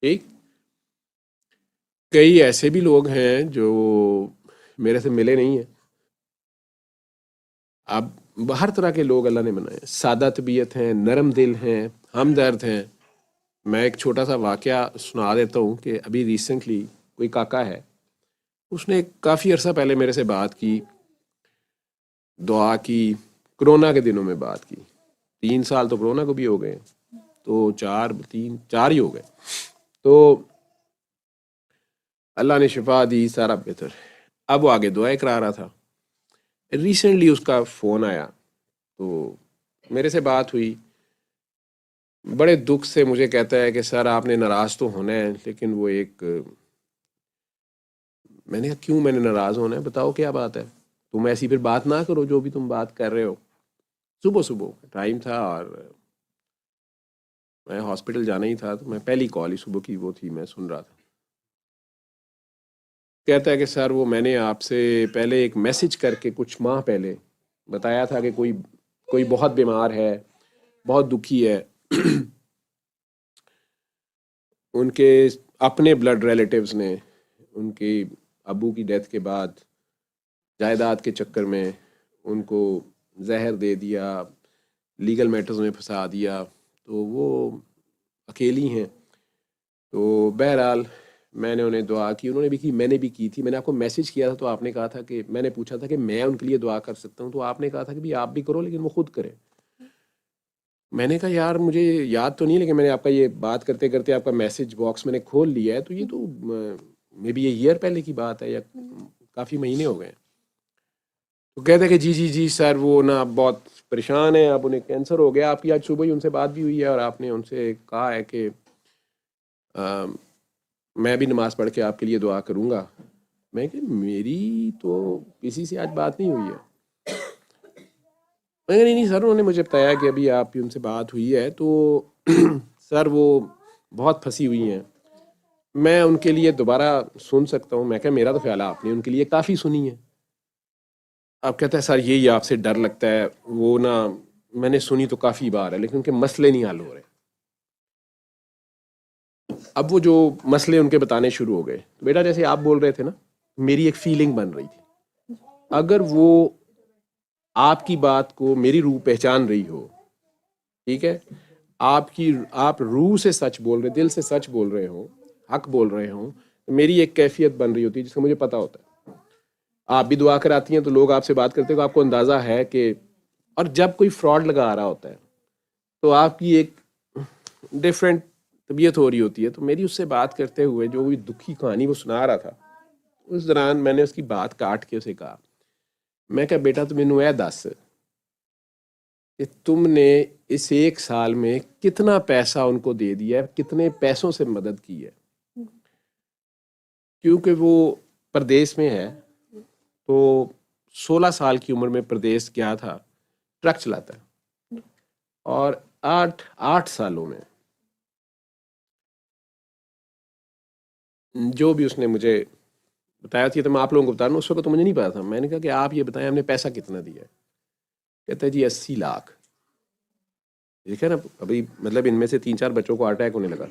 ٹھیک. کئی ایسے بھی لوگ ہیں جو میرے سے ملے نہیں ہیں. اب ہر طرح کے لوگ اللہ نے بنائے، سادہ طبیعت ہیں، نرم دل ہیں، ہمدرد ہیں. میں ایک چھوٹا سا واقعہ سنا دیتا ہوں کہ ابھی ریسنٹلی کوئی کاکا ہے، اس نے کافی عرصہ پہلے میرے سے بات کی، دعا کی. کرونا کے دنوں میں بات کی. 3 سال تو کرونا کو بھی ہو گئے، تو چار ہی ہو گئے. تو اللہ نے شفا دی، سارا بہتر. اب وہ آگے دعائیں کرا رہا تھا. ریسنٹلی اس کا فون آیا تو میرے سے بات ہوئی. بڑے دکھ سے مجھے کہتا ہے کہ سر آپ نے ناراض تو ہونا ہے، لیکن وہ ایک. میں نے کہا کیوں میں نے ناراض ہونا ہے، بتاؤ کیا بات ہے. تم ایسی پھر بات نہ کرو جو بھی تم بات کر رہے ہو. صبح ٹائم تھا اور میں ہاسپٹل جانا ہی تھا، تو میں پہلی کال ہی صبح کی وہ تھی، میں سن رہا تھا. کہتا ہے کہ سر وہ میں نے آپ سے پہلے ایک میسج کر کے کچھ ماہ پہلے بتایا تھا کہ کوئی بہت بیمار ہے، بہت دکھی ہے. ان کے اپنے بلڈ ریلیٹیوز نے ان کے ابو کی ڈیتھ کے بعد جائیداد کے چکر میں ان کو زہر دے دیا، لیگل میٹرز میں پھنسا دیا، تو وہ اکیلی ہیں. تو بہرحال میں نے انہیں دعا کی، انہوں نے بھی کی، میں نے بھی کی تھی. میں نے آپ کو میسج کیا تھا تو آپ نے کہا تھا کہ میں نے پوچھا تھا کہ میں ان کے لیے دعا کر سکتا ہوں، تو آپ نے کہا تھا کہ بھی آپ بھی کرو لیکن وہ خود کریں. میں نے کہا یار مجھے یاد تو نہیں، لیکن میں نے آپ کا یہ بات کرتے کرتے آپ کا میسج باکس میں نے کھول لیا ہے، تو یہ تو مے بی یہ ایئر پہلے کی بات ہے یا کافی مہینے ہو گئے. تو کہتے ہیں کہ جی سر وہ نا بہت پریشان ہیں، اب انہیں کینسر ہو گیا. آپ کی آج صبح ہی ان سے بات بھی ہوئی ہے اور آپ نے ان سے کہا ہے کہ میں بھی نماز پڑھ کے آپ کے لیے دعا کروں گا. میں کہ میری تو کسی سے آج بات نہیں ہوئی ہے. میں نہیں سر، انہوں نے مجھے بتایا کہ ابھی آپ کی ان سے بات ہوئی ہے، تو سر وہ بہت پھنسی ہوئی ہیں، میں ان کے لیے دوبارہ سن سکتا ہوں. میں کہا میرا تو خیال ہے آپ نے ان کے لیے کافی سنی ہے. آپ کہتا ہے سر یہی آپ سے ڈر لگتا ہے، وہ نا میں نے سنی تو کافی بار ہے لیکن ان کے مسئلے نہیں حل ہو رہے. اب وہ جو مسئلے ان کے بتانے شروع ہو گئے. تو بیٹا جیسے آپ بول رہے تھے نا، میری ایک فیلنگ بن رہی تھی. اگر وہ آپ کی بات کو میری روح پہچان رہی ہو، ٹھیک ہے، آپ روح سے سچ بول رہے، دل سے سچ بول رہے ہوں، حق بول رہے ہوں، میری ایک کیفیت بن رہی ہوتی ہے جس کا مجھے پتا ہوتا ہے. آپ بھی دعا کراتی ہیں تو لوگ آپ سے بات کرتے ہیں تو آپ کو اندازہ ہے کہ، اور جب کوئی فراڈ لگا رہا ہوتا ہے تو آپ کی ایک ڈفرینٹ طبیعت ہو رہی ہوتی ہے. تو میری اس سے بات کرتے ہوئے جو بھی دکھی کہانی وہ سنا رہا تھا، اس دوران میں نے اس کی بات کاٹ کے اسے کہا، میں کہا بیٹا تم مینوں اے دس کہ تم نے اس 1 سال میں کتنا پیسہ ان کو دے دیا ہے، کتنے پیسوں سے مدد کی ہے. کیونکہ وہ پردیس میں ہے، تو 16 سال کی عمر میں پردیس گیا تھا، ٹرک چلاتا ہے، اور 8 سالوں میں جو بھی اس نے مجھے بتایا تھا، تو میں آپ لوگوں کو بتا رہا ہوں، اس وقت تو مجھے نہیں پتا تھا. میں نے کہا کہ آپ یہ بتائیں ہم نے پیسہ کتنا دیا ہے. کہتا ہے جی 80 لاکھ. دیکھیں نا ابھی مطلب ان میں سے 3-4 بچوں کو اٹیک ہونے لگا.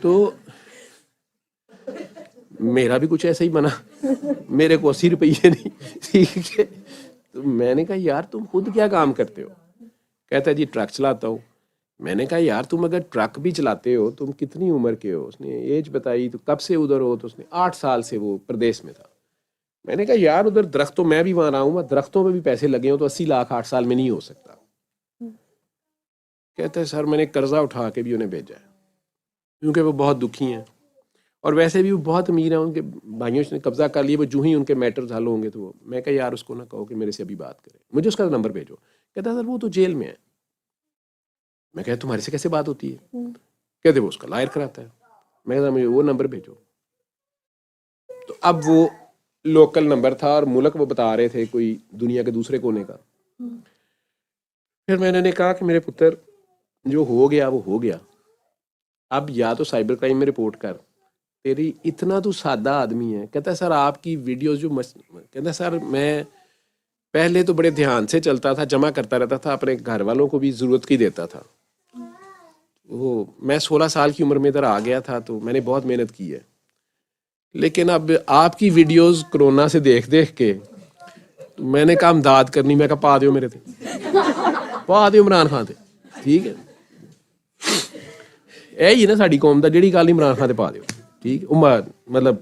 تو میرا بھی کچھ ایسا ہی بنا، میرے کو 80 روپیے نہیں، ٹھیک ہے. تو میں نے کہا یار تم خود کیا کام کرتے ہو؟ کہتا ہے جی ٹرک چلاتا ہوں. میں نے کہا یار تم اگر ٹرک بھی چلاتے ہو تم کتنی عمر کے ہو؟ اس نے ایج بتائی. تو کب سے ادھر ہو؟ تو اس نے 8 سال سے وہ پردیس میں تھا. میں نے کہا یار ادھر درختوں، میں بھی وہاں رہا ہوں، درختوں میں بھی پیسے لگے ہوں، تو 80 لاکھ 8 سال میں نہیں ہو سکتا. کہتا ہے سر میں نے قرضہ اٹھا کے بھی انہیں بھیجا ہے، کیونکہ وہ بہت دکھی ہیں، اور ویسے بھی وہ بہت امیر ہیں، ان کے بھائیوں نے قبضہ کر لیا، وہ جو ہی ان کے میٹرز حل ہوں گے تو وہ. میں کہا یار اس کو نہ کہو کہ میرے سے ابھی بات کرے، مجھے اس کا نمبر بھیجو. کہتا ہے سر وہ تو جیل میں ہے. میں کہا تمہارے سے کیسے بات ہوتی ہے؟ کہتے وہ اس کا لائر کراتا ہے. میں کہا مجھے وہ نمبر بھیجو. تو اب وہ لوکل نمبر تھا اور ملک وہ بتا رہے تھے کوئی دنیا کے دوسرے کونے کا. پھر میں نے کہا کہ میرے پتر جو ہو گیا وہ ہو گیا، اب یا تو سائبر کرائم میں رپورٹ کر، تیری اتنا تو سادہ آدمی ہے. کہتا ہے سر آپ کی ویڈیوز جو کہتا ہے سر میں پہلے تو بڑے دھیان سے چلتا تھا، جمع کرتا رہتا تھا، اپنے گھر والوں کو بھی ضرورت کی دیتا تھا، وہ میں 16 سال کی عمر میں ادھر آ گیا تھا تو میں نے بہت محنت کی ہے، لیکن اب آپ کی ویڈیوز کرونا سے دیکھ کے تو میں نے کہا امداد کرنی، میں کہا پا دیو میرے تے، پا دیو عمران خان تے، ٹھیک ہے، یہی نا ساری قوم دا، جہی گل عمران خان تے پا دیو، ٹھیک ہے۔ مطلب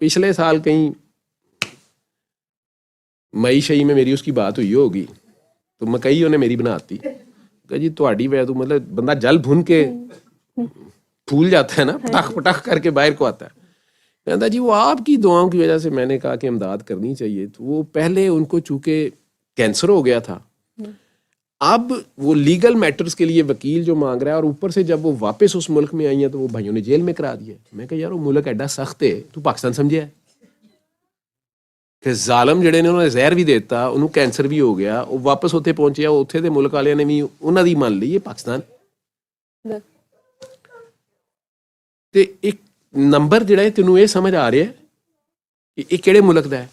پچھلے سال کہیں مئی شئی میں میری اس کی بات ہوئی ہوگی تو مکئی انہیں میری بناتی کہ جی تہاڈی وجہ تو مطلب بندہ جل بھن کے پھول جاتا ہے نا، پٹخ پٹخ کر کے باہر کو آتا ہے، کہتا جی وہ آپ کی دعاؤں کی وجہ سے میں نے کہا کہ امداد کرنی چاہیے۔ تو وہ پہلے ان کو چونکہ کینسر ہو گیا تھا، اب وہ لیگل میٹرز کے لیے وکیل جو مانگ رہا ہے، اور اوپر سے جب وہ واپس اس ملک میں آئی ہیں تو وہ بھائیوں نے جیل میں کرا دیا۔ میں کہا یار وہ ملک ایڈا سخت ہے، تو پاکستان سمجھے ہے کہ ظالم جڑے نے انہوں نے زہر بھی دیتا، انہوں کینسر بھی ہو گیا، وہ واپس اتنے پہنچے، اتنے دے ملک والے نے بھی انہوں دی مان لی، یہ پاکستان تے ایک نمبر جڑا ہے تینوں یہ سمجھ آ رہا ہے کہ یہ کہڑے ملک دا ہے؟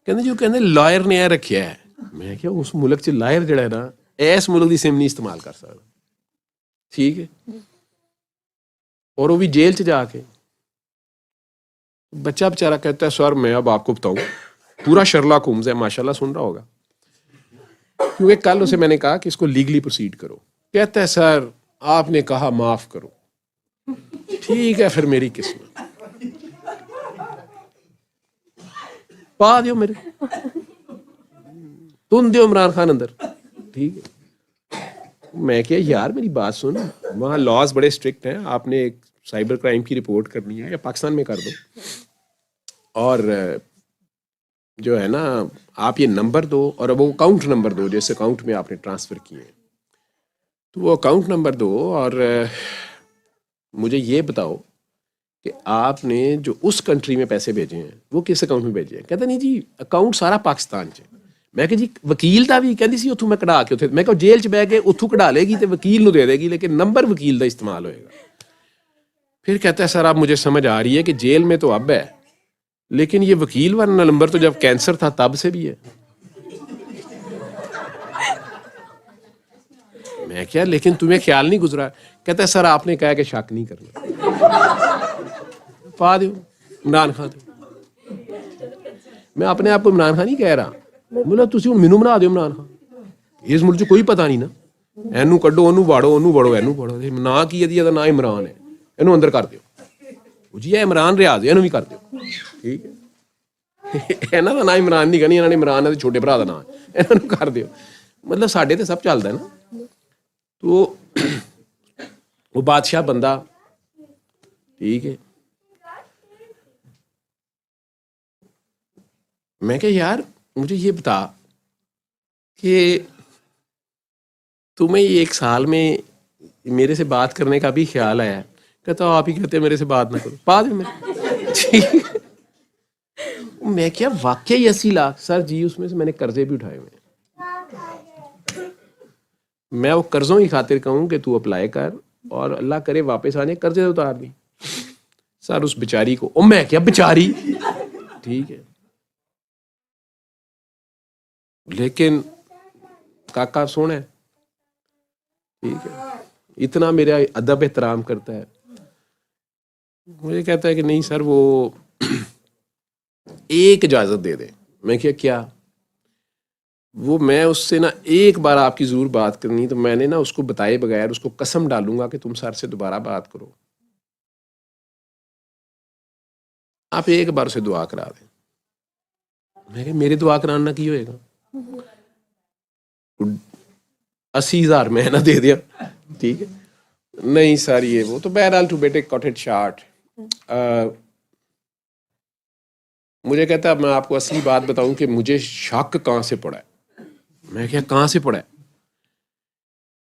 کہندے جو کہندے لائر نے یہ رکھیا ہے۔ میں کیا اس ملک چ لائر جڑا ہے نا اس ملک دی سم نہیں استعمال کر سکتا، ٹھیک ہے، اور وہ بھی جیل چ جا کے۔ بچہ بیچارہ کہتا ہے سر میں اب آپ کو بتاؤں، پورا شرلاک ہومز ہے، ماشاءاللہ سن رہا ہوگا، کیونکہ کل اسے میں نے کہا کہ اس کو لیگلی پروسیڈ کرو، کہتا ہے سر آپ نے کہا معاف کرو، ٹھیک ہے پھر میری قسمت، پا دیو میرے، تم دیو عمران خان اندر، ٹھیک ہے۔ میں کیا یار میری بات سن، وہاں لاز بڑے اسٹرکٹ ہیں، آپ نے ایک سائبر کرائم کی رپورٹ کرنی ہے یا پاکستان میں کر دو، اور جو ہے نا آپ یہ نمبر دو اور وہ اکاؤنٹ نمبر دو جس اکاؤنٹ میں آپ نے ٹرانسفر کیے ہیں، تو وہ اکاؤنٹ نمبر دو اور مجھے یہ بتاؤ کہ آپ نے جو اس کنٹری میں پیسے بھیجے ہیں وہ کس اکاؤنٹ میں بھیجے ہیں؟ کہتا نہیں جی اکاؤنٹ سارا پاکستان چ۔ میں کہ جی وکیل دا بھی کہندی سی اتوں میں کਢਾ کے اتنے، میں کہ جیل چ بہ کے اتوں کਢਾ لے گی تو وکیل نو دے دے گی، لیکن نمبر وکیل دا استعمال ہوئے گا۔ پھر کہتا ہے سر اب مجھے سمجھ آ رہی ہے کہ جیل میں تو اب ہے، لیکن یہ وکیل والا نمبر تو جب کینسر تھا تب سے بھی ہے۔ میں کیا لیکن تمہیں خیال نہیں گزرا؟ کہتا ہے سر آپ نے کہا کہ شک نہیں کرنا، پا دیو عمران خان۔ میں اپنے آپ کو عمران خان نہیں کہہ رہا، بولا تسی ہوں مینوں بنا دیو عمران خان، اس ملک چ کوئی پتہ نہیں نا، اینو کڈو اونوں واڑو، اونوں وڑو، اینو وڑو، نا کی ہے نا عمران ہے، اینو اندر کر دیو جی، یہ عمران ریاض ہے، اینو بھی کر دیو، ٹھیک ہے، انہاں دا نا عمران نہیں کہنی، انہاں نے عمران ہے چھوٹے بھرا دا نا ہے، اینو کر دیو۔ مطلب ساڈے تے سب چلدا ہے نا، تو وہ بادشاہ بندہ، ٹھیک ہے۔ میں کہ یار مجھے یہ بتا کہ تمہیں ایک سال میں میرے سے بات کرنے کا بھی خیال آیا ہے؟ کہتا آپ ہی کہتے ہیں میرے سے بات نہ کرو، پا دیں میں۔ میں کیا واقعی 80 لاکھ سر جی، اس میں سے میں نے قرضے بھی اٹھائے ہوئے ہیں، میں وہ قرضوں کی خاطر کہوں کہ تو اپلائی کر اور اللہ کرے واپس آنے قرضے اتار دی سر اس بیچاری کو۔ او میں کیا بیچاری، ٹھیک ہے، لیکن کاکا سونا ہے، ٹھیک ہے، اتنا میرا ادب احترام کرتا ہے، مجھے کہتا ہے کہ نہیں سر وہ ایک اجازت دے دیں۔ میں کیا وہ میں اس سے نا ایک بار آپ کی ضرور بات کرنی، تو میں نے نا اس کو بتائے بغیر اس کو قسم ڈالوں گا کہ تم سر سے دوبارہ بات کرو، آپ ایک بار اسے دعا کرا دیں۔ میں کہ میری دعا کرانا کی ہوئے گا، 80,000 میں نہ دے دیا، ٹھیک ہے، نہیں سر یہ وہ تو بہرحال ٹو بیٹے کٹ اٹ شارٹ۔ مجھے کہتا ہے میں آپ کو اصلی بات بتاؤں کہ مجھے شک کہاں سے پڑا ہے؟ میں کیا کہاں سے پڑا ہے؟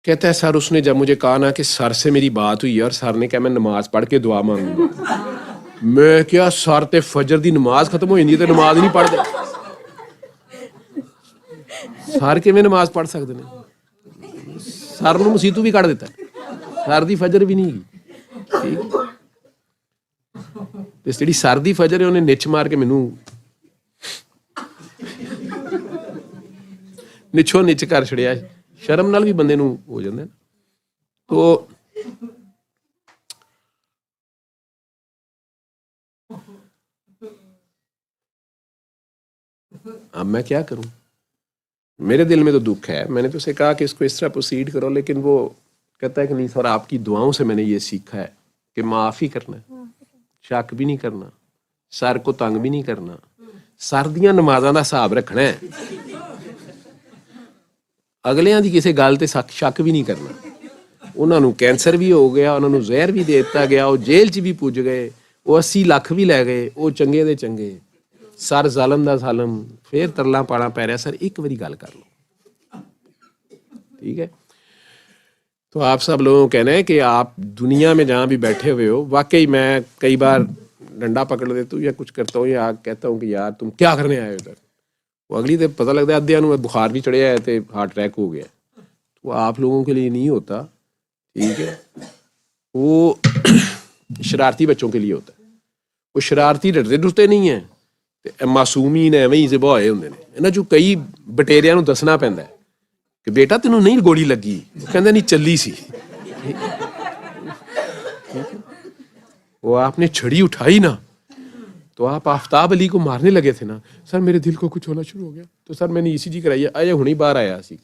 کہتا ہے سر اس نے جب مجھے کہا نا کہ سر سے میری بات ہوئی ہے اور سر نے کہا میں نماز پڑھ کے دعا مانگوں گا، میں کیا سر تے فجر دی نماز ختم ہو جاندی تے نماز نہیں پڑھتے، سر کے میں نماز پڑھ سکتے ہیں؟ سر نو مسیتو بھی کٹ دیتا ہے، سر دی فجر بھی نہیں گئی، جیڑی سر دی فجر ہے انہیں نچ مار کے مینوں نچو نچ کر چھڑیا، شرم نال بھی بندے نو ہو جاندے نا۔ تو اب میں کیا کروں, میرے دل میں تو دکھ ہے. میں نے تو اسے کہا کہ اس کو اس طرح پروسیڈ کرو, لیکن وہ کہتا ہے کہ نہیں سر, آپ کی دعاؤں سے میں نے یہ سیکھا ہے کہ معاف ہی کرنا ہے, شک بھی نہیں کرنا, سر کو تنگ بھی نہیں کرنا, سردیاں نمازاں دا حساب رکھنا ہے, اگلیاں دی کسی گل تے شک بھی نہیں کرنا. انہوں نے کینسر بھی ہو گیا, انہوں نے زہر بھی دے دتا گیا, وہ جیل چ بھی پج گئے, وہ 80 لاکھ بھی لے گئے, وہ چنگے دے چنگے, سر ظالم دا ظالم, پھر ترلا پانا پی رہا سر ایک باری گل کر لو. ٹھیک ہے, تو آپ سب لوگوں کو کہنا ہے کہ آپ دنیا میں جہاں بھی بیٹھے ہوئے ہو, واقعی میں کئی بار ڈنڈا پکڑ دیتا ہوں یا کچھ کرتا ہوں یا کہتا ہوں کہ یار تم کیا کرنے آئے ہو ادھر, وہ اگلی تو پتہ لگتا ہے ادھے نوں بخار بھی چڑھیا ہے تو ہارٹ اٹیک ہو گیا. وہ آپ لوگوں کے لیے نہیں ہوتا, ٹھیک ہے, وہ شرارتی بچوں کے لیے ہوتا ہے. وہ شرارتی ڈرتے ڈرتے نہیں ہیں, معصومین ایویں ہی ذبح ہوئے ہوندے نے. انہاں چوں کئی بٹیریاں نوں دسنا پیندا ہے کہ بیٹا تینوں نہیں گولی لگی, وہ کہندا نہیں چلی سی. وہ آپ نے چھڑی اٹھائی نا تو آپ آفتاب علی کو مارنے لگے تھے نا, سر میرے دل کو کچھ ہونا شروع ہو گیا, تو سر میں نے ECG کرائی ہے, آیا ہونی باہر آیا سی.